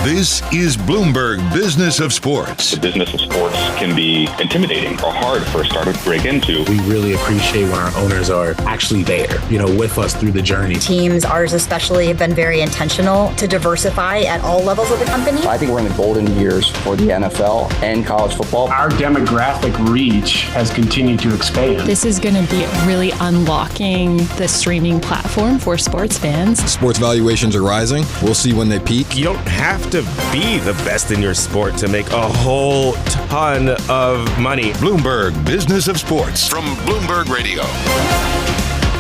This is Bloomberg Business of Sports. The business of sports can be intimidating or hard for a startup to break into. We really appreciate when our owners are actually there, with us through the journey. Teams, ours especially, have been very intentional to diversify at all levels of the company. I think we're in the golden years for the NFL and college football. Our demographic reach has continued to expand. This is going to be really unlocking the streaming platform for sports fans. Sports valuations are rising. We'll see when they peak. You don't have to be the best in your sport to make a whole ton of money. Bloomberg Business of Sports from Bloomberg Radio.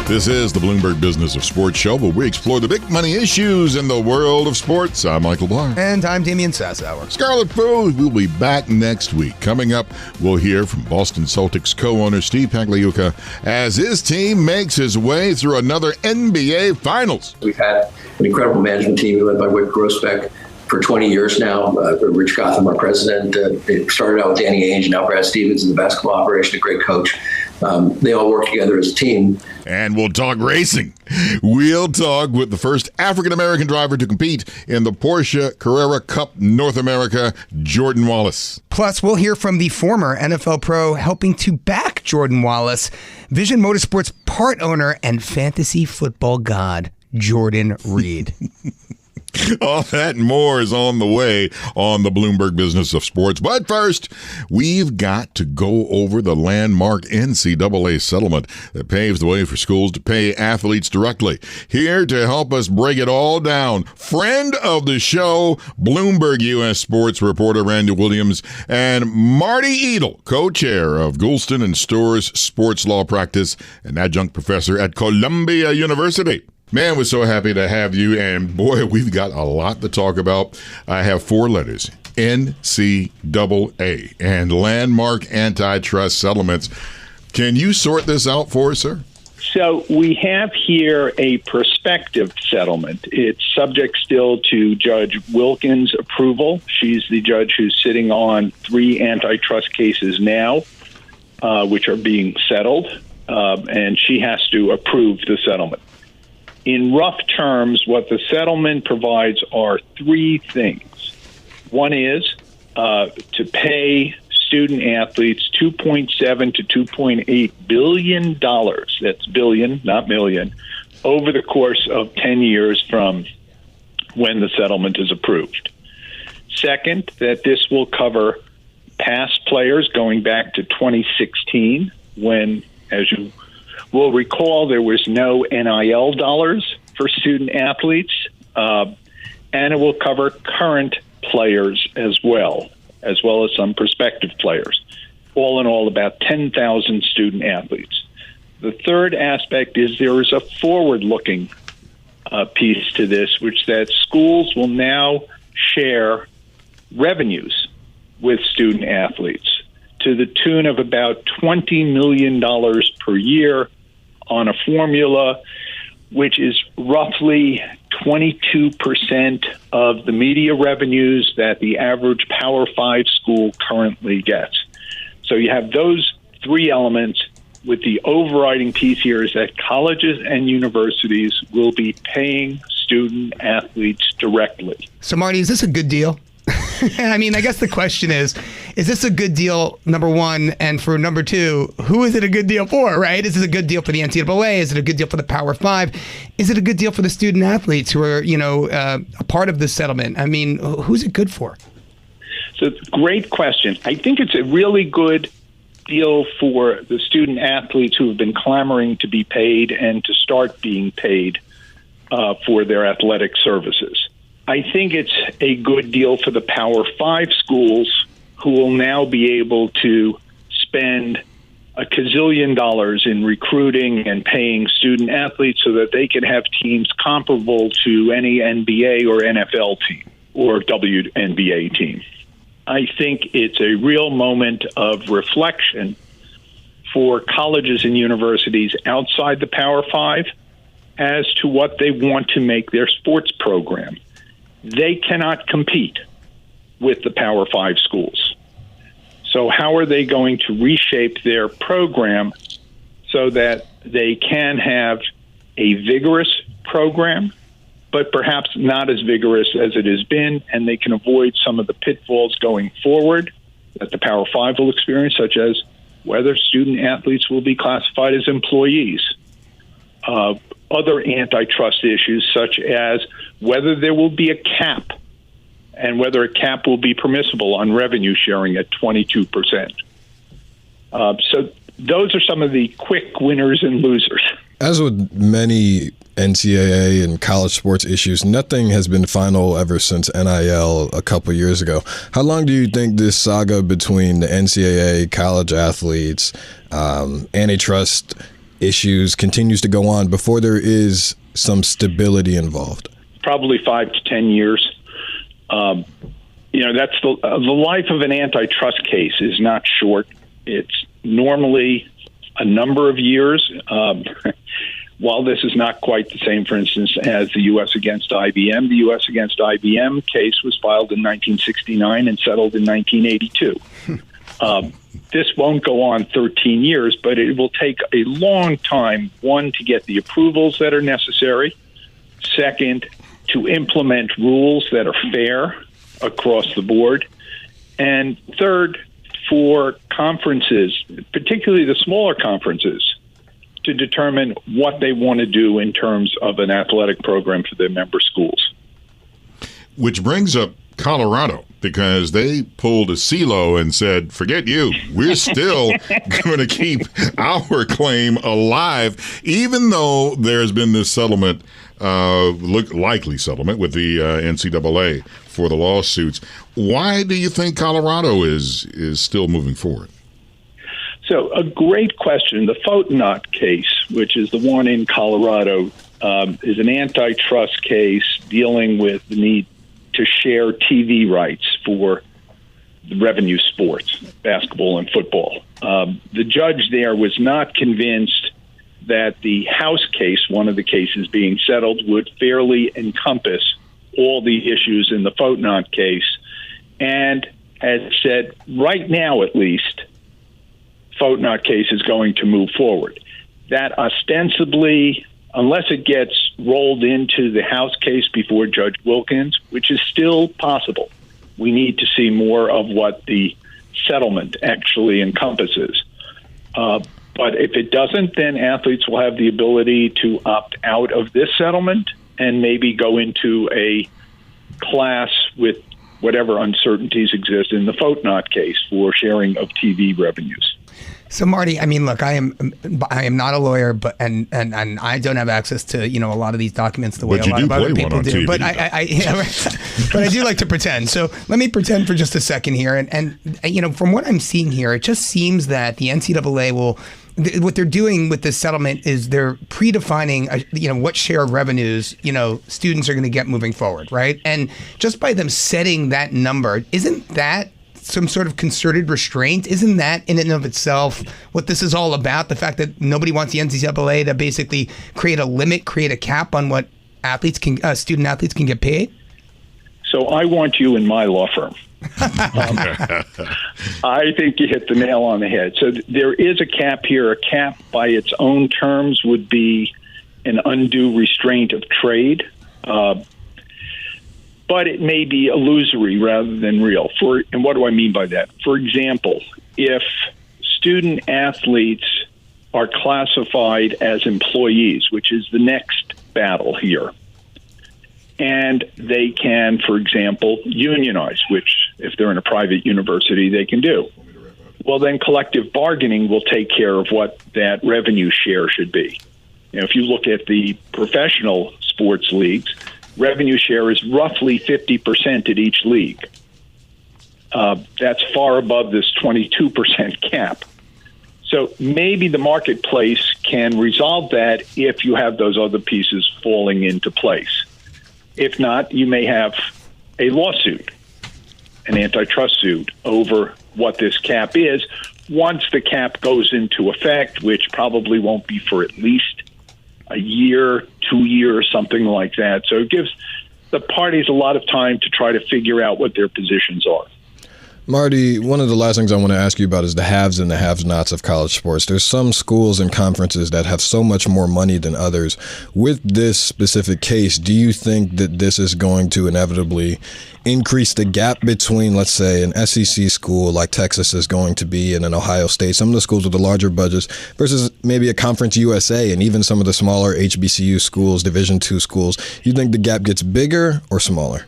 This is the Bloomberg Business of Sports show, where we explore the big money issues in the world of sports. I'm Michael Barr. And I'm Damian Sassower. Scarlet will be back next week. Coming up, we'll hear from Boston Celtics co-owner Steve Pagliuca as his team makes his way through another NBA Finals. We've had an incredible management team led by Wick Grossbeck for 20 years now. Rich Gotham, our president, it started out with Danny Ainge, and now Brad Stevens in the basketball operation, a great coach. They all work together as a team. And we'll talk racing. We'll talk with the first African-American driver to compete in the Porsche Carrera Cup North America, Jordan Wallace. Plus, we'll hear from the former NFL pro helping to back Jordan Wallace, Vision Motorsports part owner and fantasy football god, Jordan Reed. All that and more is on the way on the Bloomberg Business of Sports. But first, we've got to go over the landmark NCAA settlement that paves the way for schools to pay athletes directly. Here to help us break it all down, friend of the show, Bloomberg U.S. sports reporter Randall Williams, and Marty Edel, co-chair of Goulston and Storrs sports law practice and adjunct professor at Columbia University. Man, we're so happy to have you, and boy, we've got a lot to talk about. I have 4 letters, NCAA, and landmark antitrust settlements. Can you sort this out for us, sir? So we have here a prospective settlement. It's subject still to Judge Wilkins' approval. She's the judge who's sitting on 3 antitrust cases now, which are being settled, and she has to approve the settlement. In rough terms, what the settlement provides are 3 things. One is to pay student athletes $2.7 to $2.8 billion. That's billion, not million, over the course of 10 years from when the settlement is approved. Second, that this will cover past players going back to 2016 when, as you will recall, there was no NIL dollars for student athletes, and it will cover current players as well as some prospective players. All in all, about 10,000 student athletes. The third aspect is there is a forward-looking piece to this, which that schools will now share revenues with student athletes to the tune of about $20 million per year on a formula which is roughly 22% of the media revenues that the average Power 5 school currently gets. So you have those 3 elements, with the overriding piece here is that colleges and universities will be paying student athletes directly. So, Marty, is this a good deal? I mean, I guess the question is this a good deal, number one? And for number 2, who is it a good deal for, right? Is it a good deal for the NCAA? Is it a good deal for the Power 5? Is it a good deal for the student athletes who are, a part of this settlement? I mean, who's it good for? So, great question. I think it's a really good deal for the student athletes who have been clamoring to be paid and to start being paid for their athletic services. I think it's a good deal for the Power 5 schools who will now be able to spend $1 gazillion in recruiting and paying student athletes so that they can have teams comparable to any NBA or NFL team or WNBA team. I think it's a real moment of reflection for colleges and universities outside the Power 5 as to what they want to make their sports program. They cannot compete with the Power 5 schools. So how are they going to reshape their program so that they can have a vigorous program but perhaps not as vigorous as it has been, and they can avoid some of the pitfalls going forward that the Power 5 will experience, such as whether student athletes will be classified as employees. Other antitrust issues, such as whether there will be a cap and whether a cap will be permissible on revenue sharing at 22%. So those are some of the quick winners and losers. As with many NCAA and college sports issues, nothing has been final ever since NIL a couple years ago. How long do you think this saga between the NCAA, college athletes, antitrust issues continues to go on before there is some stability involved? Probably 5 to 10 years. That's the life of an antitrust case is not short. It's normally a number of years. While this is not quite the same, for instance, as the U.S. against IBM, the U.S. against IBM case was filed in 1969 and settled in 1982. This won't go on 13 years, but it will take a long time, one, to get the approvals that are necessary, second, to implement rules that are fair across the board, and third, for conferences, particularly the smaller conferences, to determine what they want to do in terms of an athletic program for their member schools. Which brings up Colorado, because they pulled a CeeLo and said, forget you, we're still going to keep our claim alive, even though there's been this settlement, likely settlement with the NCAA for the lawsuits. Why do you think Colorado is still moving forward? So a great question. The Fotenot case, which is the one in Colorado, is an antitrust case dealing with the need to share TV rights for the revenue sports, basketball and football. The judge there was not convinced that the House case, one of the cases being settled, would fairly encompass all the issues in the Fotenot case. And as said, right now at least, Fotenot case is going to move forward. That ostensibly, unless it gets rolled into the House case before Judge Wilkins, which is still possible, we need to see more of what the settlement actually encompasses. But if it doesn't, then athletes will have the ability to opt out of this settlement and maybe go into a class with whatever uncertainties exist in the Fotenot case for sharing of TV revenues. So Marty, I mean, look, I am not a lawyer, but and I don't have access to a lot of these documents the way a lot of other people do. But but I do like to pretend. So let me pretend for just a second here, and from what I'm seeing here, it just seems that the NCAA will. What they're doing with this settlement is they're predefining, what share of revenues, students are going to get moving forward, right? And just by them setting that number, isn't that some sort of concerted restraint? Isn't that in and of itself what this is all about? The fact that nobody wants the NCAA to basically create a limit, create a cap on what student athletes can get paid? So I want you in my law firm. I think you hit the nail on the head. So there is a cap here. A cap by its own terms would be an undue restraint of trade. But it may be illusory rather than real. And what do I mean by that? For example, if student athletes are classified as employees, which is the next battle here, and they can, for example, unionize, which if they're in a private university, they can do. Well, then collective bargaining will take care of what that revenue share should be. If you look at the professional sports leagues, revenue share is roughly 50% at each league. That's far above this 22% cap. So maybe the marketplace can resolve that if you have those other pieces falling into place. If not, you may have a lawsuit, an antitrust suit over what this cap is once the cap goes into effect, which probably won't be for at least a year, 2 years, something like that. So it gives the parties a lot of time to try to figure out what their positions are. Marty, one of the last things I want to ask you about is the haves and the have-nots of college sports. There's some schools and conferences that have so much more money than others. With this specific case, do you think that this is going to inevitably increase the gap between, let's say, an SEC school like Texas is going to be and an Ohio State, some of the schools with the larger budgets, versus maybe a Conference USA and even some of the smaller HBCU schools, Division II schools? You think the gap gets bigger or smaller?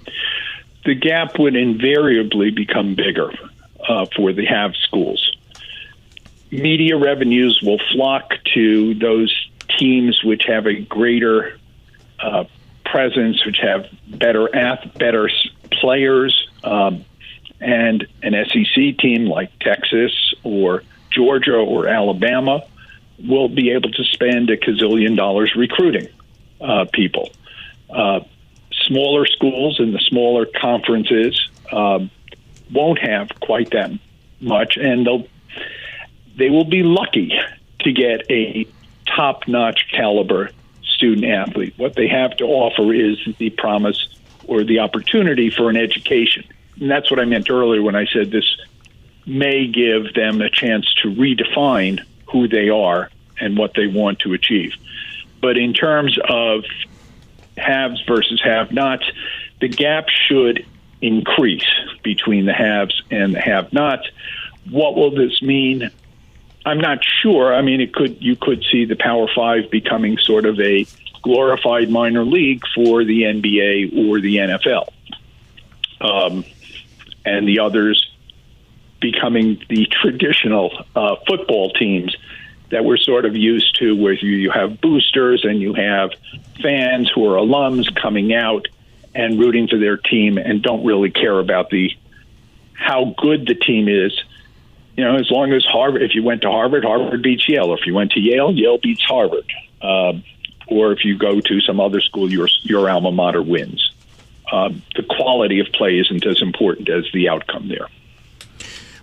The gap would invariably become bigger for the have schools. Media revenues will flock to those teams which have a greater presence, which have better players, and an SEC team like Texas or Georgia or Alabama will be able to spend $1 gazillion recruiting people. Smaller schools and the smaller conferences won't have quite that much, and they will be lucky to get a top-notch caliber student athlete. What they have to offer is the promise or the opportunity for an education. And that's what I meant earlier when I said this may give them a chance to redefine who they are and what they want to achieve. But in terms of haves versus have-nots, the gap should increase between the haves and the have-nots. What will this mean? I'm not sure. I mean, you could see the Power Five becoming sort of a glorified minor league for the NBA or the NFL, and the others becoming the traditional football teams that we're sort of used to, where you have boosters and you have fans who are alums coming out and rooting for their team and don't really care about how good the team is. You know, as long as if you went to Harvard, Harvard beats Yale. Or if you went to Yale, Yale beats Harvard. Or if you go to some other school, your alma mater wins. The quality of play isn't as important as the outcome there.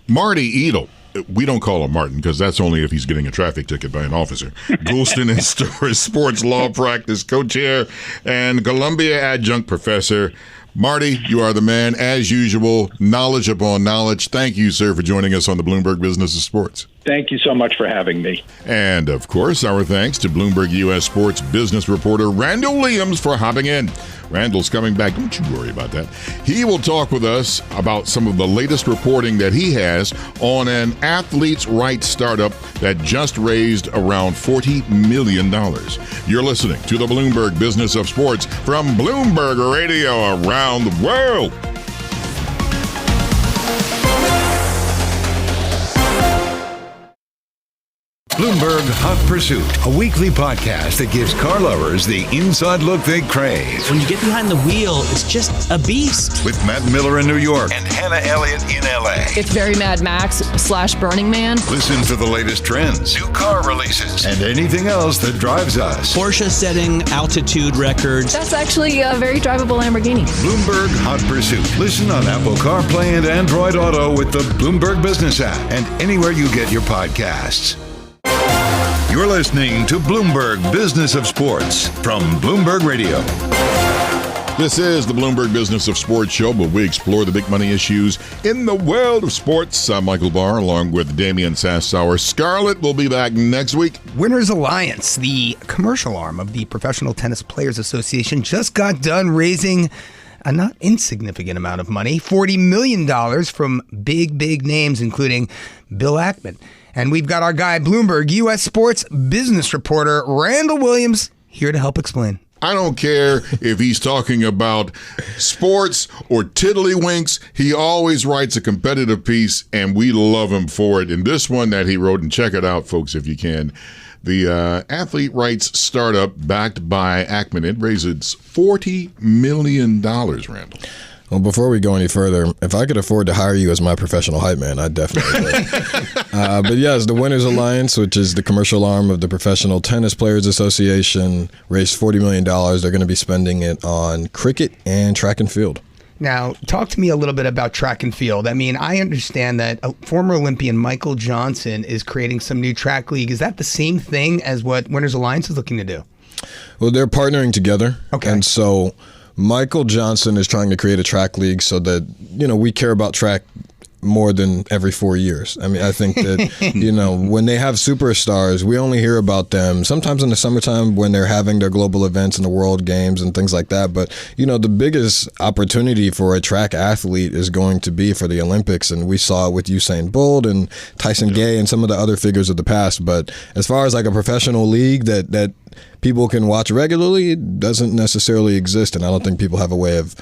Marty Edel. We don't call him Martin because that's only if he's getting a traffic ticket by an officer. Goulston and Storrs sports law practice co-chair and Columbia adjunct professor. Marty, you are the man, as usual. Knowledge upon knowledge. Thank you, sir, for joining us on the Bloomberg Business of Sports. Thank you so much for having me. And, of course, our thanks to Bloomberg U.S. Sports business reporter Randall Williams for hopping in. Randall's coming back. Don't you worry about that. He will talk with us about some of the latest reporting that he has on an athletes' rights startup that just raised around $40 million. You're listening to the Bloomberg Business of Sports from Bloomberg Radio around the world. Bloomberg Hot Pursuit, a weekly podcast that gives car lovers the inside look they crave. When you get behind the wheel, it's just a beast. With Matt Miller in New York and Hannah Elliott in L.A. It's very Mad Max / Burning Man. Listen to the latest trends, new car releases, and anything else that drives us. Porsche setting altitude records. That's actually a very drivable Lamborghini. Bloomberg Hot Pursuit. Listen on Apple CarPlay and Android Auto with the Bloomberg Business app and anywhere you get your podcasts. You're listening to Bloomberg Business of Sports from Bloomberg Radio. This is the Bloomberg Business of Sports show, but we explore the big money issues in the world of sports. I'm Michael Barr, along with Damian Sassower. Scarlet will be back next week. Winners Alliance, the commercial arm of the Professional Tennis Players Association, just got done raising a not insignificant amount of money, $40 million from big names, including Bill Ackman. And we've got our guy, Bloomberg U.S. Sports business reporter, Randall Williams, here to help explain. I don't care if he's talking about sports or tiddlywinks. He always writes a competitive piece, and we love him for it. And this one that he wrote, and check it out, folks, if you can. The athlete rights startup backed by Ackman, it raises $40 million, Randall. Well, before we go any further, if I could afford to hire you as my professional hype man, I'd definitely would. But yes, the Winners Alliance, which is the commercial arm of the Professional Tennis Players Association, raised $40 million. They're going to be spending it on cricket and track and field. Now, talk to me a little bit about track and field. I mean, I understand that former Olympian Michael Johnson is creating some new track league. Is that the same thing as what Winners Alliance is looking to do? Well, they're partnering together. Okay. And so Michael Johnson is trying to create a track league so that, we care about track more than every 4 years. I mean, I think that, when they have superstars, we only hear about them sometimes in the summertime when they're having their global events and the World Games and things like that. But, the biggest opportunity for a track athlete is going to be for the Olympics. And we saw it with Usain Bolt and Tyson Gay and some of the other figures of the past. But as far as like a professional league that people can watch regularly, it doesn't necessarily exist. And I don't think people have a way of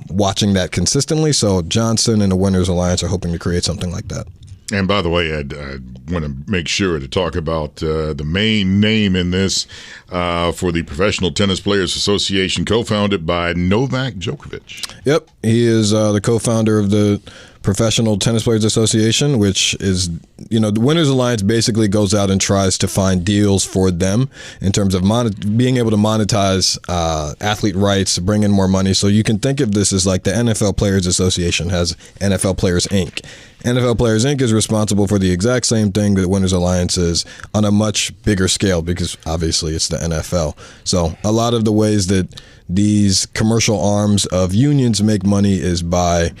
watching that consistently. So Johnson and the Winners Alliance are hoping to create something like that. And by the way, I want to make sure to talk about the main name in this for the Professional Tennis Players Association, co-founded by Novak Djokovic. Yep, he is the co-founder of the Professional Tennis Players Association, which is, the Winners Alliance basically goes out and tries to find deals for them in terms of being able to monetize athlete rights, bring in more money. So you can think of this as like the NFL Players Association has NFL Players Inc. NFL Players Inc. is responsible for the exact same thing that Winners Alliance is on a much bigger scale because obviously it's the NFL. So a lot of the ways that these commercial arms of unions make money is by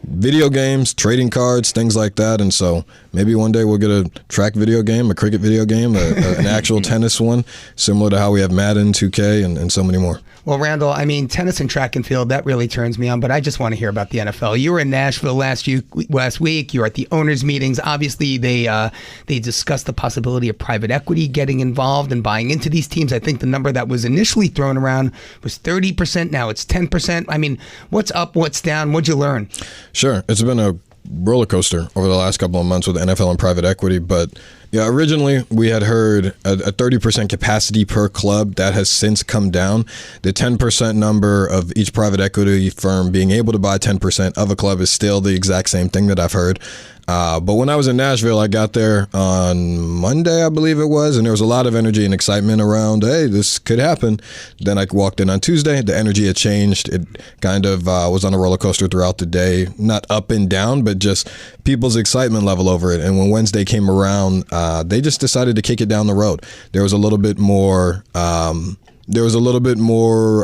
video games, trading cards, things like that. And so maybe one day we'll get a track video game, a cricket video game, an actual tennis one, similar to how we have Madden, 2K, and so many more. Well, Randall, I mean, tennis and track and field, that really turns me on, but I just want to hear about the NFL. You were in Nashville last week. You were at the owners' meetings. Obviously, they discussed the possibility of private equity getting involved and buying into these teams. I think the number that was initially thrown around was 30%. Now it's 10%. I mean, what's up, what's down? What'd you learn? Sure. It's been a roller coaster over the last couple of months with the NFL and private equity, but yeah, originally we had heard a 30% capacity per club. That has since come down. The 10% number of each private equity firm being able to buy 10% of a club is still the exact same thing that I've heard. But when I was in Nashville, I got there on Monday, I believe it was, and there was a lot of energy and excitement around, hey, this could happen. Then I walked in on Tuesday. The energy had changed. It kind of was on a roller coaster throughout the day, not up and down, but just people's excitement level over it. And when Wednesday came around, they just decided to kick it down the road. There was a little bit more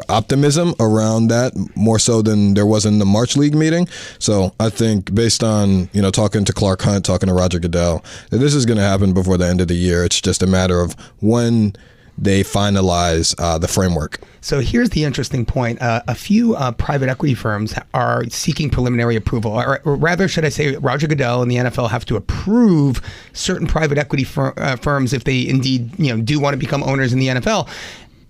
optimism around that, more so than there was in the March League meeting. So I think based on, talking to Clark Hunt, talking to Roger Goodell, that this is going to happen before the end of the year. It's just a matter of when they finalize the framework. So here's the interesting point. A few private equity firms are seeking preliminary approval, or rather, should I say, Roger Goodell and the NFL have to approve certain private equity firms if they indeed, do want to become owners in the NFL.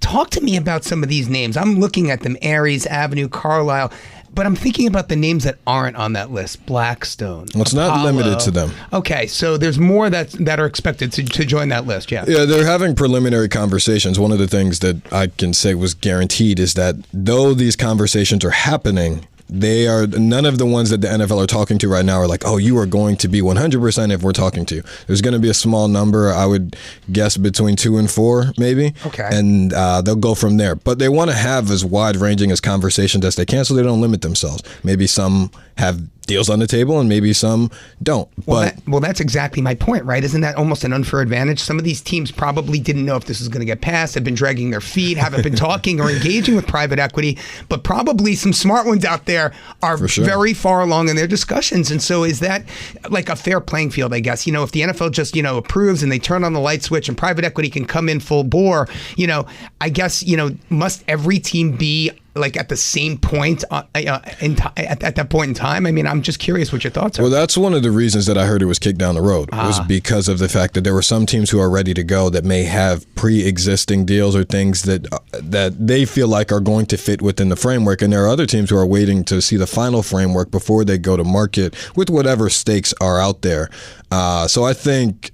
Talk to me about some of these names. I'm looking at them: Ares, Avenue, Carlisle. But I'm thinking about the names that aren't on that list. Blackstone. Well, it's not limited to them. Okay, so there's more that are expected to join that list, yeah. Yeah, they're having preliminary conversations. One of the things that I can say was guaranteed is that though these conversations are happening, none of the ones that the NFL are talking to right now are like, oh, you are going to be 100% if we're talking to you. There's going to be a small number, I would guess between 2 and 4 maybe. Okay. And they'll go from there. But they want to have as wide-ranging as conversations as they can so they don't limit themselves. Maybe some have deals on the table and maybe some don't. Well, that's exactly my point, right? Isn't that almost an unfair advantage? Some of these teams probably didn't know if this was going to get passed, have been dragging their feet, haven't been talking or engaging with private equity, but probably some smart ones out there are very far along in their discussions. And so is that like a fair playing field, I guess? If the NFL just, approves and they turn on the light switch and private equity can come in full bore, I guess, must every team be like at the same point at that point in time? I mean, I'm just curious what your thoughts are. Well, that's one of the reasons that I heard it was kicked down the road was because of the fact that there were some teams who are ready to go that may have pre-existing deals or things that they feel like are going to fit within the framework. And there are other teams who are waiting to see the final framework before they go to market with whatever stakes are out there. So I think,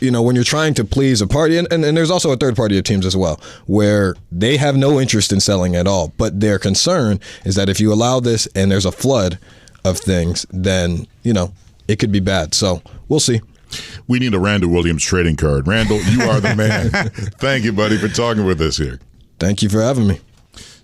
when you're trying to please a party, and there's also a third party of teams as well, where they have no interest in selling at all, but their concern is that if you allow this and there's a flood of things, then, it could be bad. So we'll see. We need a Randall Williams trading card. Randall, you are the man. Thank you, buddy, for talking with us here. Thank you for having me.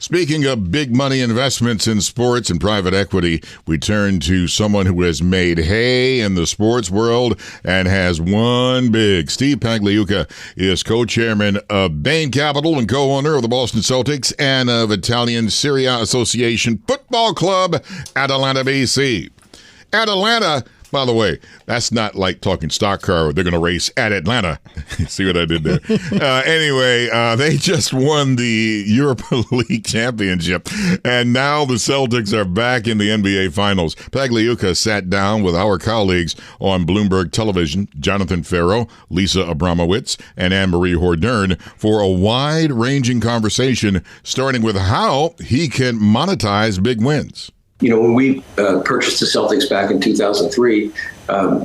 Speaking of big money investments in sports and private equity, we turn to someone who has made hay in the sports world and has won big. Steve Pagliuca is co-chairman of Bain Capital and co-owner of the Boston Celtics and of Italian Serie A Association Football Club at Atlanta, BC. at Atlanta. By the way, that's not like talking stock car. They're going to race at Atlanta. See what I did there? Anyway, they just won the Europa League championship, and now the Celtics are back in the NBA Finals. Pagliuca sat down with our colleagues on Bloomberg Television, Jonathan Farrow, Lisa Abramowitz, and Anne-Marie Hordern, for a wide-ranging conversation, starting with how he can monetize big wins. You know, when we purchased the Celtics back in 2003,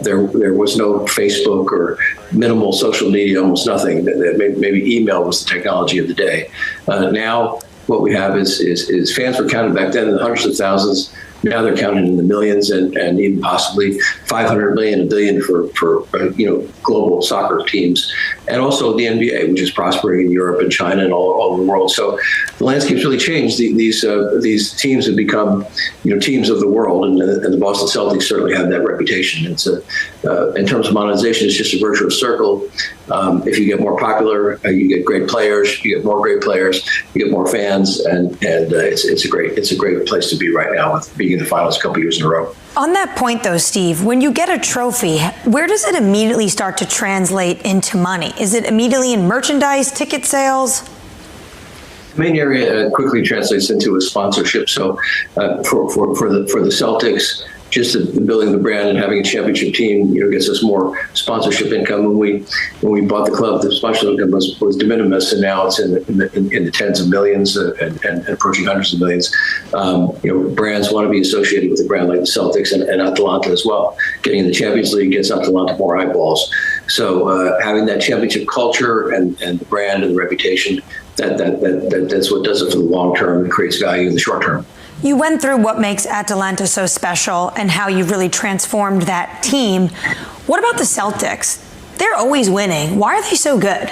there was no Facebook or minimal social media, almost nothing. Maybe email was the technology of the day. Now, what we have is fans were counted back then in the hundreds of thousands. Now they're counted in the millions and even possibly 500 million, $1 billion for global soccer teams, and also the NBA, which is prospering in Europe and China and all over the world. So the landscape's really changed. These teams have become teams of the world, and the Boston Celtics certainly have that reputation. It's in terms of monetization, it's just a virtuous circle. If you get more popular, you get great players. You get more great players. You get more fans, and it's a great place to be right now with being in the finals a couple years in a row. On that point, though, Steve, when you get a trophy, where does it immediately start to translate into money? Is it immediately in merchandise, ticket sales? The main area quickly translates into a sponsorship. So for the Celtics, just the building the brand and having a championship team, gets us more sponsorship income. When we bought the club, the sponsorship income was de minimis, and now it's in the tens of millions and approaching hundreds of millions. Brands want to be associated with a brand like the Celtics and Atalanta as well. Getting in the Champions League gets Atalanta more eyeballs. So having that championship culture and the brand and the reputation, that's what does it for the long term and creates value in the short term. You went through what makes Atalanta so special and how you've really transformed that team. What about the Celtics? They're always winning. Why are they so good?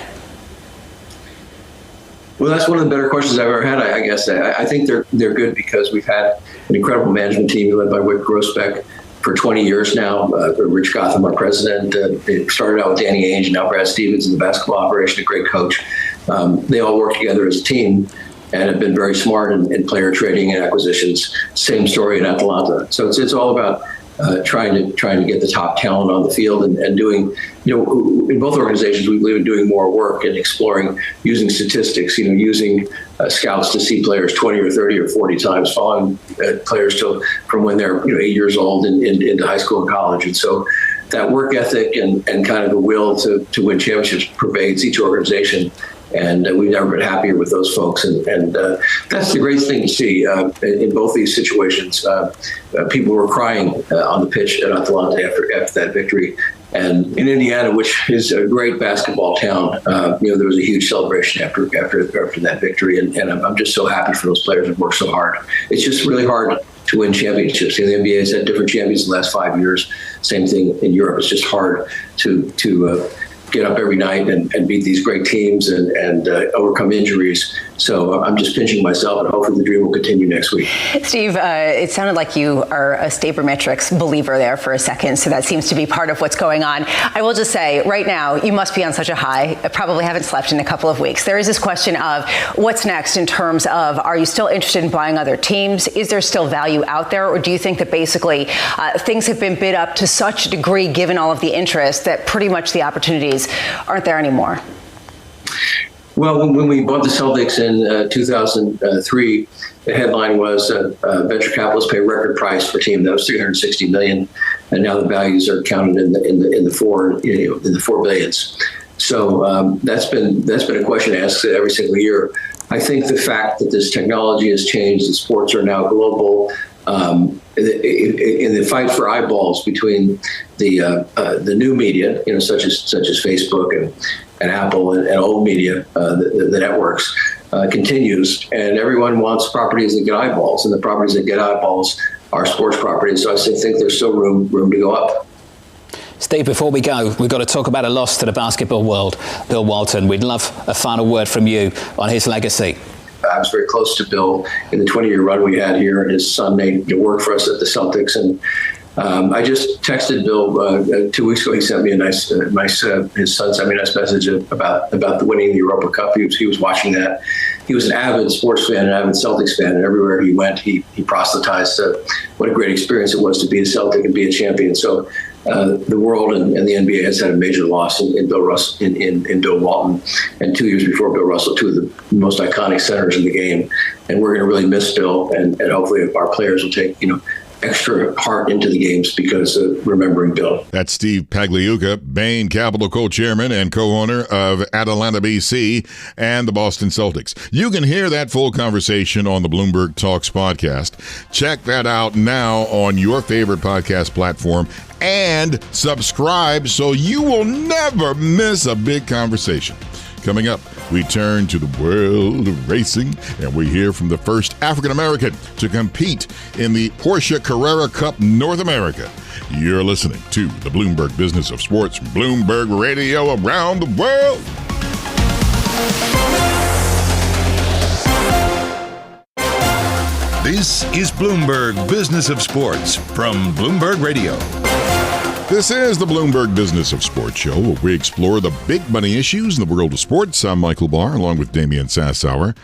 Well, that's one of the better questions I've ever had, I guess. I think they're good because we've had an incredible management team led by Rick Grossbeck for 20 years now. Rich Gotham, our president, it started out with Danny Ainge and now Brad Stevens in the basketball operation, a great coach. They all work together as a team and have been very smart in player trading and acquisitions. Same story in Atalanta. So it's all about trying to get the top talent on the field and doing, in both organizations, we believe in doing more work and exploring, using statistics, using scouts to see players 20 or 30 or 40 times, following players from when they're 8 years old into high school and college. And so that work ethic and kind of the will to win championships pervades each organization. And we've never been happier with those folks. And that's the great thing to see in both these situations. People were crying on the pitch at Atalanta after that victory. And in Indiana, which is a great basketball town, there was a huge celebration after that victory. And I'm just so happy for those players that worked so hard. It's just really hard to win championships. The NBA has had different champions the last 5 years. Same thing in Europe. It's just hard to get up every night and beat these great teams and overcome injuries. So I'm just pinching myself, and hopefully the dream will continue next week. Steve, it sounded like you are a sabermetrics believer there for a second, so that seems to be part of what's going on. I will just say, right now, you must be on such a high. I probably haven't slept in a couple of weeks. There is this question of what's next in terms of, are you still interested in buying other teams? Is there still value out there? Or do you think that basically things have been bid up to such a degree, given all of the interest, that pretty much the opportunities aren't there anymore? Well, when we bought the Celtics in 2003, the headline was venture capitalists pay record price for a team that was $360 million, and now the values are counted in the $4 billions. So that's been a question asked every single year. I think the fact that this technology has changed, the sports are now global. In the fight for eyeballs between the new media, such as Facebook and Apple and old media, the networks, continues, and everyone wants properties that get eyeballs, and the properties that get eyeballs are sports properties. So I think there's still room to go up. Steve, before we go, we've got to talk about a loss to the basketball world. Bill Walton, we'd love a final word from you on his legacy. I was very close to Bill in the 20-year run we had here, and his son Nate worked for us at the Celtics. And I just texted Bill 2 weeks ago. He sent me his son sent me a nice message about the winning the Europa Cup. He was watching that. he was an avid sports fan, an avid Celtics fan, and everywhere he went, he proselytized what a great experience it was to be a Celtic and be a champion. So the world and the NBA has had a major loss in Bill Russell, in Bill Walton, and 2 years before Bill Russell, two of the most iconic centers in the game. And we're going to really miss Bill, and hopefully our players will take extra heart into the games because of remembering Bill. That's Steve Pagliuca, Bain Capital co-chairman and co-owner of Atlanta, BC, and the Boston Celtics. You can hear that full conversation on the Bloomberg Talks podcast. Check that out now on your favorite podcast platform and subscribe so you will never miss a big conversation. Coming up, we turn to the world of racing, and we hear from the first African-American to compete in the Porsche Carrera Cup North America. You're listening to the Bloomberg Business of Sports from Bloomberg Radio around the world. This is Bloomberg Business of Sports from Bloomberg Radio. This is the Bloomberg Business of Sports show, where we explore the big money issues in the world of sports. I'm Michael Barr, along with Damian Sassower.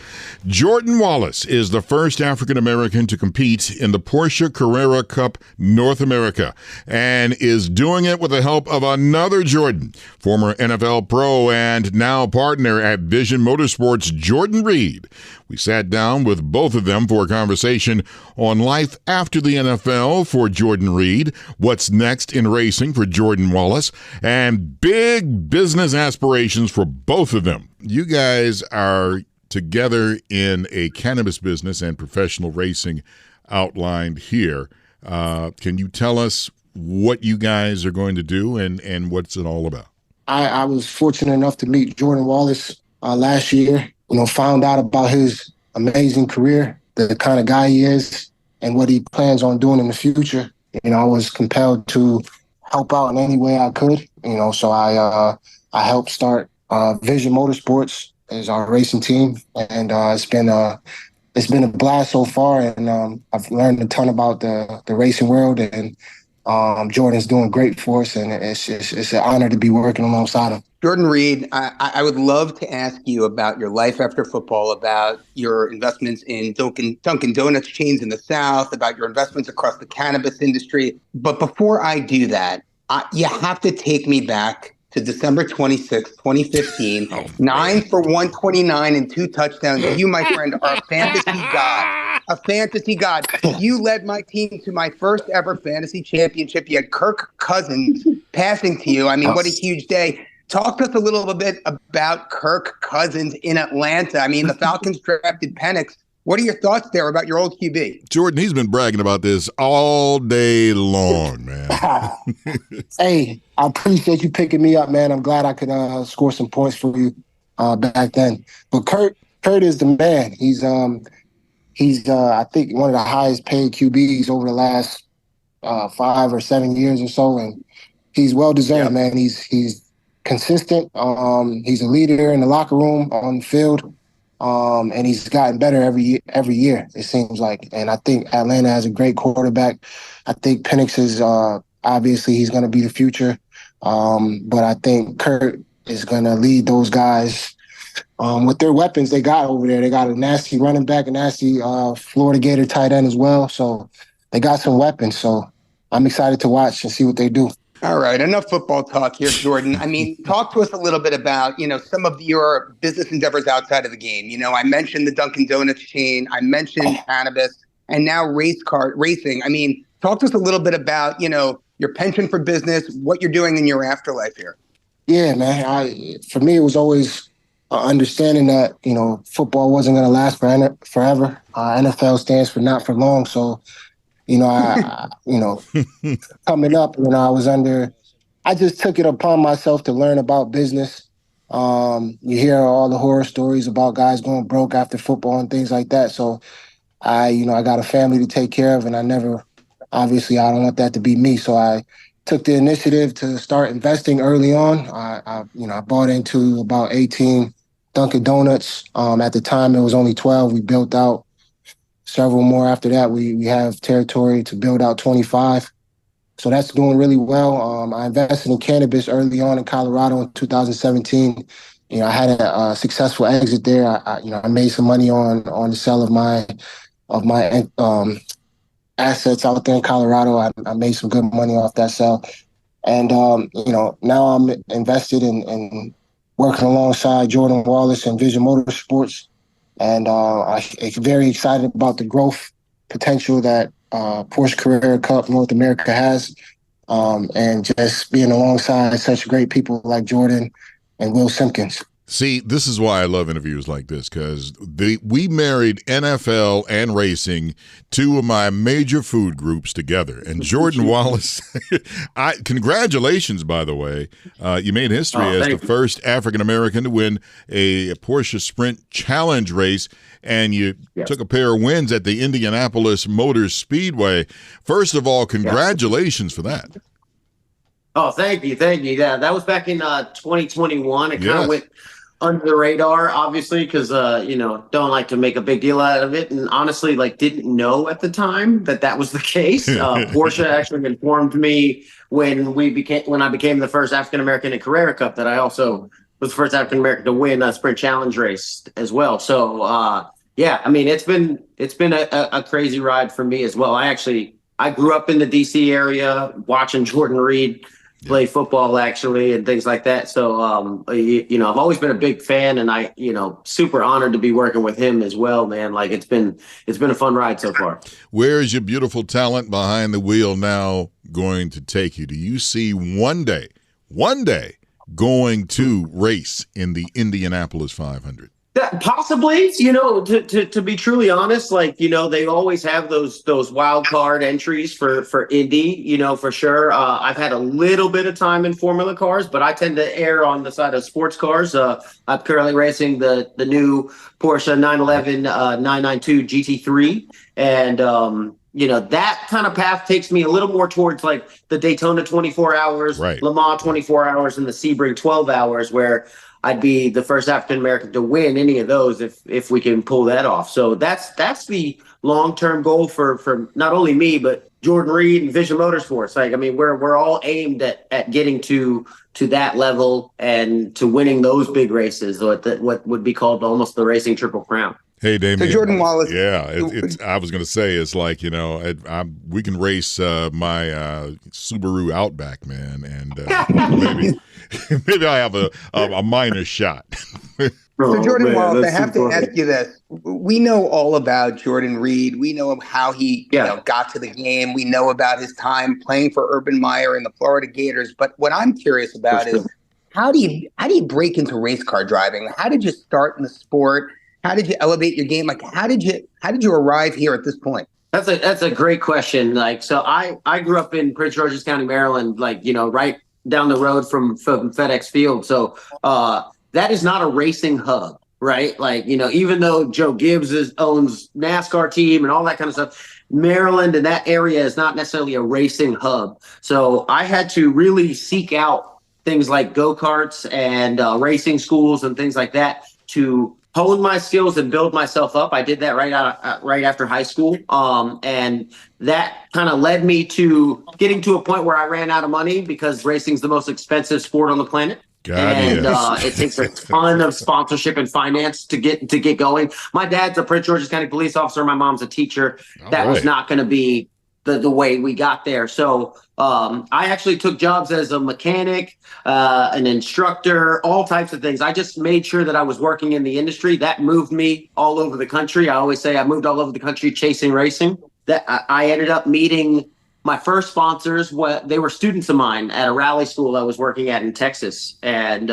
Jordan Wallace is the first African-American to compete in the Porsche Carrera Cup North America, and is doing it with the help of another Jordan, former NFL pro and now partner at Vision Motorsports, Jordan Reed. We sat down with both of them for a conversation on life after the NFL for Jordan Reed, what's next in racing for Jordan Wallace, and big business aspirations for both of them. You guys are together in a cannabis business and professional racing outlined here. Can you tell us what you guys are going to do and what's it all about? I was fortunate enough to meet Jordan Wallace last year. Found out about his amazing career, the kind of guy he is, and what he plans on doing in the future. I was compelled to help out in any way I could. So I helped start Vision Motorsports as our racing team, and it's been a blast so far. And I've learned a ton about the racing world, and Jordan's doing great for us, and it's an honor to be working alongside him. Jordan Reed, I would love to ask you about your life after football, about your investments in Dunkin' Donuts chains in the South, about your investments across the cannabis industry. But before I do that, you have to take me back to December 26, 2015, 9 for 129 and 2 touchdowns. You, my friend, are a fantasy god. A fantasy god. You led my team to my first ever fantasy championship. You had Kirk Cousins passing to you. I mean, what a huge day. Talk to us a little bit about Kirk Cousins in Atlanta. I mean, the Falcons drafted Penix. What are your thoughts there about your old QB? Jordan, he's been bragging about this all day long, man. Hey, I appreciate you picking me up, man. I'm glad I could score some points for you back then. But Kurt is the man. He's I think one of the highest paid QBs over the last 5 or 7 years or so, and he's well deserved, man. He's consistent. He's a leader in the locker room, on the field, and he's gotten better every year, it seems like. And I think Atlanta has a great quarterback. I think Penix is obviously he's going to be the future, but I think Kurt is going to lead those guys with their weapons they got over there. They got a nasty running back, a nasty Florida Gator tight end as well. So they got some weapons. So I'm excited to watch and see what they do. All right, enough football talk here, Jordan. I mean, talk to us a little bit about, some of your business endeavors outside of the game. I mentioned the Dunkin' Donuts chain. I mentioned cannabis, and now racing. I mean, talk to us a little bit about, your penchant for business, what you're doing in your afterlife here. Yeah, man. For me, it was always understanding that, football wasn't going to last forever. NFL stands for not for long. So, coming up, I just took it upon myself to learn about business. You hear all the horror stories about guys going broke after football and things like that. So I got a family to take care of, and I don't want that to be me. So I took the initiative to start investing early on. I bought into about 18 Dunkin' Donuts. At the time, it was only 12. We built out several more after that. We have territory to build out 25. So that's doing really well. I invested in cannabis early on in Colorado in 2017. I had a successful exit there. I made some money on the sale of my assets out there in Colorado. I made some good money off that sale. And, now I'm invested in working alongside Jordan Wallace and Vision Motorsports. And I'm very excited about the growth potential that Porsche Carrera Cup North America has. And just being alongside such great people like Jordan and Will Simpkins. See, this is why I love interviews like this, because we married NFL and racing, two of my major food groups together. And Jordan Wallace, congratulations, by the way. You made history as the first African-American to win a Porsche Sprint Challenge race, and you took a pair of wins at the Indianapolis Motor Speedway. First of all, congratulations for that. Oh, thank you. Yeah, that was back in 2021. It kind of went under the radar, obviously, because don't like to make a big deal out of it, and honestly, didn't know at the time that was the case. Porsche actually informed me when I became the first African American in Carrera Cup that I also was the first African American to win a sprint challenge race as well. So it's been a crazy ride for me as well. I grew up in the DC area watching Jordan Reed play football actually and things like that. So, I've always been a big fan, and super honored to be working with him as well, man. It's been a fun ride so far. Where is your beautiful talent behind the wheel now going to take you? Do you see one day going to race in the Indianapolis 500? Possibly, to be truly honest, they always have those wild card entries for Indy, for sure. I've had a little bit of time in Formula cars, but I tend to err on the side of sports cars. I'm currently racing the new Porsche 911 992 GT3, and that kind of path takes me a little more towards the Daytona 24 hours, Le Mans 24 hours, and the Sebring 12 hours, where I'd be the first African-American to win any of those if we can pull that off. So that's the long-term goal for not only me, but Jordan Reed and Vision Motorsports. We're all aimed at getting to that level and to winning those big races, what would be called almost the racing Triple Crown. Hey, Damian. So Jordan Wallace. Yeah, I was going to say, it's we can race my Subaru Outback, man, and maybe I have a minor shot. So Jordan Wallace, I have to ask you this. We know all about Jordan Reed. We know how he got to the game. We know about his time playing for Urban Meyer and the Florida Gators. But what I'm curious about is how do you break into race car driving? How did you start in the sport? How did you elevate your game? How did you arrive here at this point? That's a great question. So I grew up in Prince George's County, Maryland, right down the road from FedEx Field. So that is not a racing hub, right? Even though Joe Gibbs owns NASCAR team and all that kind of stuff, Maryland and that area is not necessarily a racing hub. So I had to really seek out things like go-karts and racing schools and things like that to hone my skills and build myself up. I did that right after high school. And that kind of led me to getting to a point where I ran out of money because racing's the most expensive sport on the planet. It takes a ton of sponsorship and finance to get going. My dad's a Prince George's County police officer. My mom's a teacher. That was not going to be the way we got there. So I actually took jobs as a mechanic, an instructor, all types of things. I just made sure that I was working in the industry. That moved me all over the country. I always say I moved all over the country chasing racing. That I ended up meeting my first sponsors. They were students of mine at a rally school I was working at in Texas. And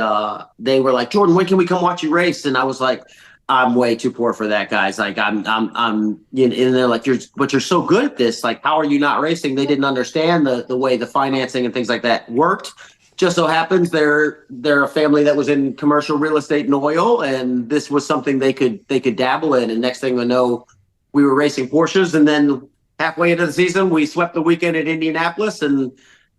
they were like, Jordan, when can we come watch you race? And I was like, I'm way too poor for that, guys. I'm and they're like, you're so good at this. How are you not racing? They didn't understand the way the financing and things like that worked. Just so happens they're a family that was in commercial real estate and oil, and this was something they could dabble in. And next thing I know, we were racing Porsches, and then halfway into the season, we swept the weekend at Indianapolis, and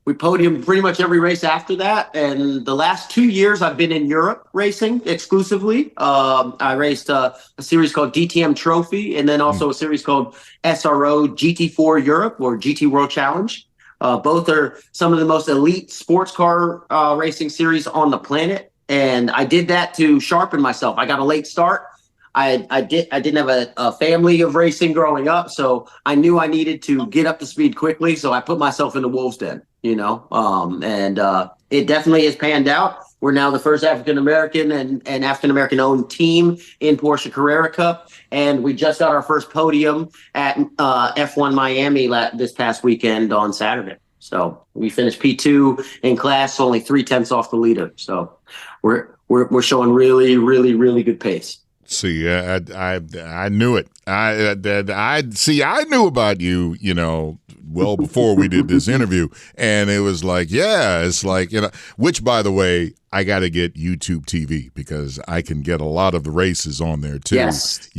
we podiumed pretty much every race after that. And the last 2 years, I've been in Europe racing exclusively. I raced a series called DTM Trophy, and then also a series called SRO GT4 Europe, or GT World Challenge. Both are some of the most elite sports car racing series on the planet. And I did that to sharpen myself. I got a late start. I didn't have a family of racing growing up, so I knew I needed to get up to speed quickly. So I put myself in the wolf's den, and it definitely has panned out. We're now the first African-American and African-American owned team in Porsche Carrera Cup. And we just got our first podium at F1 Miami this past weekend on Saturday. So we finished P2 in class, only 0.3 off the leader. So we're showing really, really, really good pace. See, I knew it. I knew about you, well before we did this interview, and it was like, it's like, which, by the way, I got to get YouTube TV because I can get a lot of the races on there too. Yes.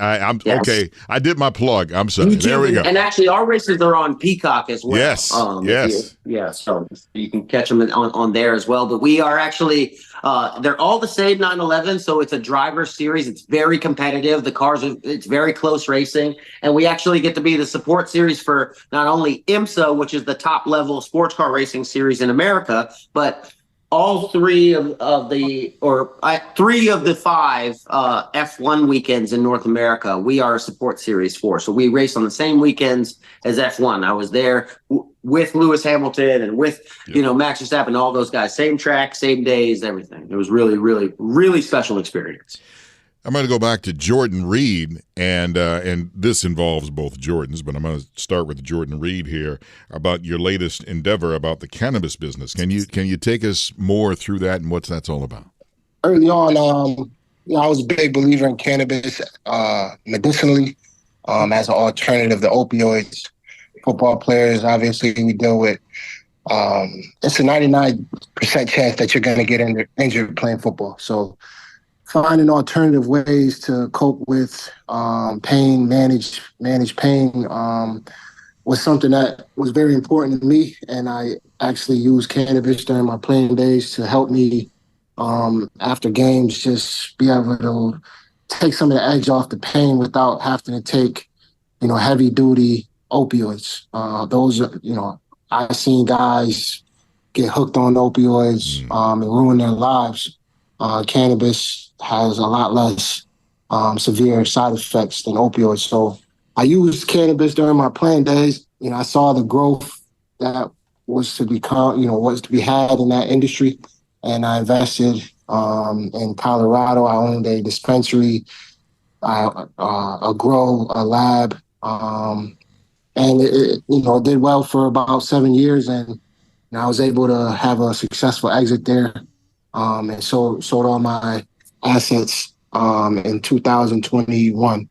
I'm yes. Okay. I did my plug. I'm sorry. YouTube, there we go. And actually, our races are on Peacock as well. Yes. Yes. So you can catch them on there as well. But we are actually, they're all the same 911. So it's a driver series. It's very competitive. It's very close racing. And we actually get to be the support series for not only IMSA, which is the top level sports car racing series in America, but all three of the 5 F1 weekends in North America, we are a support series for. So we race on the same weekends as F1. I was there with Lewis Hamilton and with Max Verstappen, all those guys. Same track, same days, everything. It was really, really, really special experience. I'm going to go back to Jordan Reed, and this involves both Jordans, but I'm going to start with Jordan Reed here about your latest endeavor about the cannabis business. Can you take us more through that and what that's all about? Early on, I was a big believer in cannabis medicinally as an alternative to opioids. Football players, obviously, we deal with. It's a 99% chance that you're going to get injured playing football. So finding alternative ways to cope with pain, manage pain was something that was very important to me. And I actually used cannabis during my playing days to help me after games just be able to take some of the edge off the pain without having to take, heavy duty opioids. I've seen guys get hooked on opioids and ruin their lives. Cannabis has a lot less severe side effects than opioids. So I used cannabis during my playing days. I saw the growth that was to become, was to be had in that industry. And I invested in Colorado. I owned a dispensary, a grow, a lab. And it did well for about 7 years. And I was able to have a successful exit there. And sold all my assets in 2021.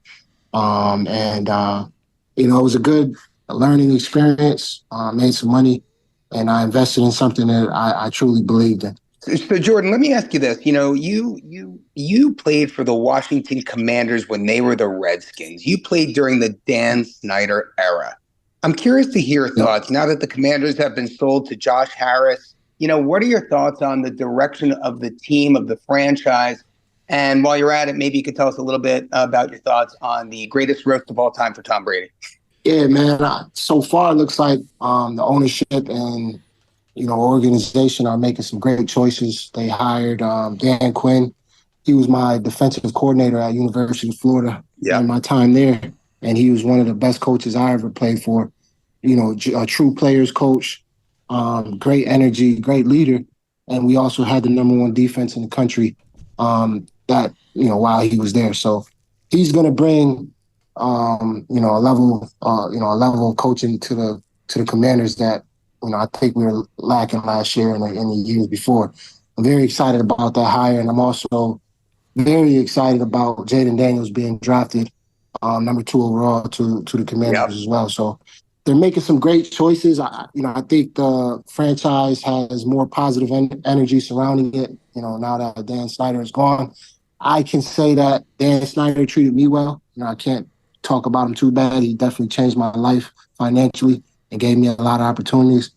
It was a good learning experience. Made some money, and I invested in something that I truly believed in. So Jordan, let me ask you this. You played for the Washington Commanders when they were the Redskins. You played during the Dan Snyder era. I'm curious to hear your thoughts now that the Commanders have been sold to Josh Harris. What are your thoughts on the direction of the team, of the franchise? And while you're at it, maybe you could tell us a little bit about your thoughts on the greatest roast of all time for Tom Brady. Yeah, man. So far, it looks like the ownership and, organization are making some great choices. They hired Dan Quinn. He was my defensive coordinator at University of Florida during my time there. And he was one of the best coaches I ever played for. A true players coach. Great energy, great leader. And we also had the #1 defense in the country while he was there. So he's going to bring, a level of coaching to the Commanders that, I think we were lacking last year and in the years before. I'm very excited about that hire. And I'm also very excited about Jaden Daniels being drafted #2 overall to the Commanders as well. So they're making some great choices. I think the franchise has more positive energy surrounding it. Now that Dan Snyder is gone, I can say that Dan Snyder treated me well. I can't talk about him too bad. He definitely changed my life financially and gave me a lot of opportunities.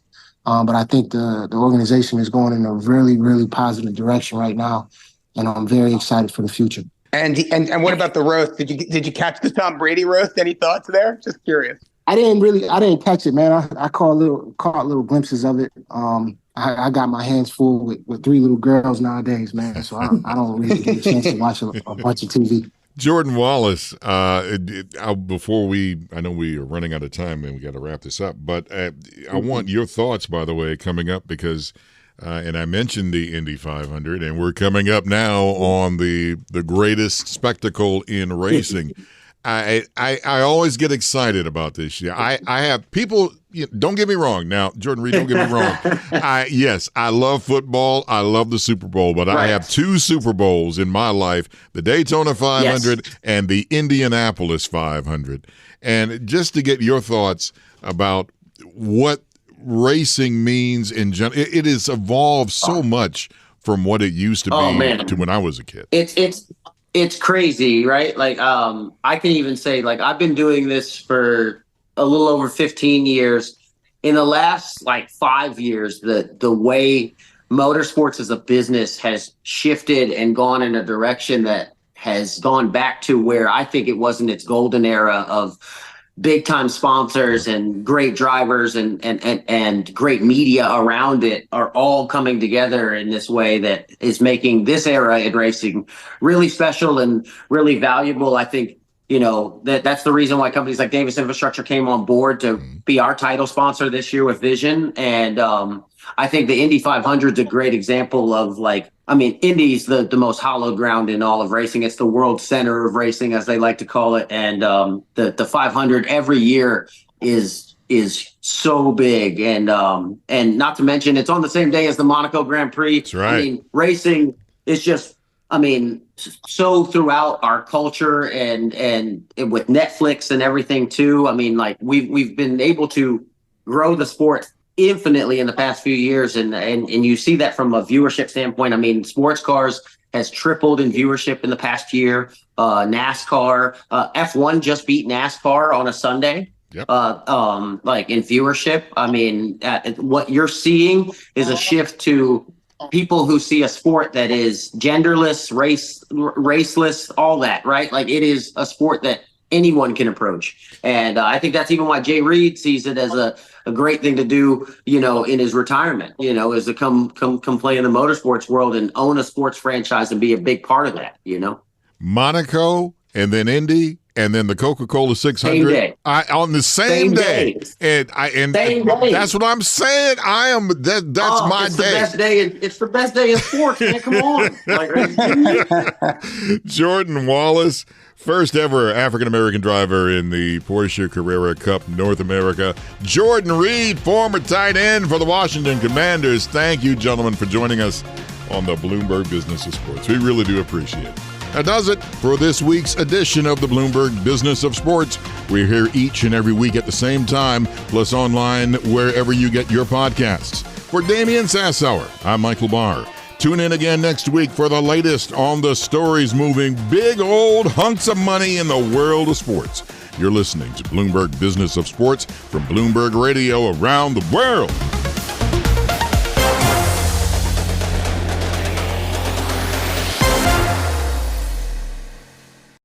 But I think the organization is going in a really, really positive direction right now, and I'm very excited for the future. And what about the roast? Did you catch the Tom Brady roast? Any thoughts there? Just curious. I didn't catch it, man. I caught little glimpses of it. I got my hands full with 3 little girls nowadays, man. So I don't really get a chance to watch a bunch of TV. Jordan Wallace, before I know we are running out of time and we got to wrap this up, but I want your thoughts, by the way, coming up because, and I mentioned the Indy 500, and we're coming up now on the greatest spectacle in racing. I always get excited about this year. I have people. Don't get me wrong. Now, Jordan Reed, don't get me wrong. Yes, I love football. I love the Super Bowl, but I have 2 Super Bowls in my life: the Daytona 500 and the Indianapolis 500. And just to get your thoughts about what racing means in general, it has evolved so much from what it used to be to when I was a kid. It's crazy, right? Like, I can even say, like, I've been doing this for a little over 15 years. In the last, 5 years, the way motorsports as a business has shifted and gone in a direction that has gone back to where I think it was in its golden era of big time sponsors and great drivers and great media around it are all coming together in this way that is making this era in racing really special and really valuable. I think, that's the reason why companies like Davis Infrastructure came on board to be our title sponsor this year with Vision. And I think the Indy 500 is a great example of Indy's the most hallowed ground in all of racing. It's the world center of racing, as they like to call it. And the 500 every year is so big. And not to mention, it's on the same day as the Monaco Grand Prix. That's right. Racing is just, so throughout our culture and with Netflix and everything too. We've been able to grow the sport infinitely in the past few years, and you see that from a viewership standpoint. Sports cars has tripled in viewership in the past year. NASCAR, F1 just beat NASCAR on a Sunday. Yep. In viewership. What you're seeing is a shift to people who see a sport that is genderless, raceless, all that, right? It is a sport that anyone can approach. And I think that's even why Jay Reed sees it as a great thing to do, in his retirement, is to come play in the motorsports world and own a sports franchise and be a big part of that, Monaco and then Indy and then the Coca-Cola 600 on the same day. And that's what I'm saying. That's my it's day. The best day. It's the best day in sports, man. Come on. Jordan Wallace, first ever African-American driver in the Porsche Carrera Cup North America. Jordan Reed, former tight end for the Washington Commanders. Thank you, gentlemen, for joining us on the Bloomberg Business of Sports. We really do appreciate it. That does it for this week's edition of the Bloomberg Business of Sports. We're here each and every week at the same time, plus online wherever you get your podcasts. For Damian Sassower, I'm Michael Barr. Tune in again next week for the latest on the stories moving big old hunks of money in the world of sports. You're listening to Bloomberg Business of Sports from Bloomberg Radio around the world.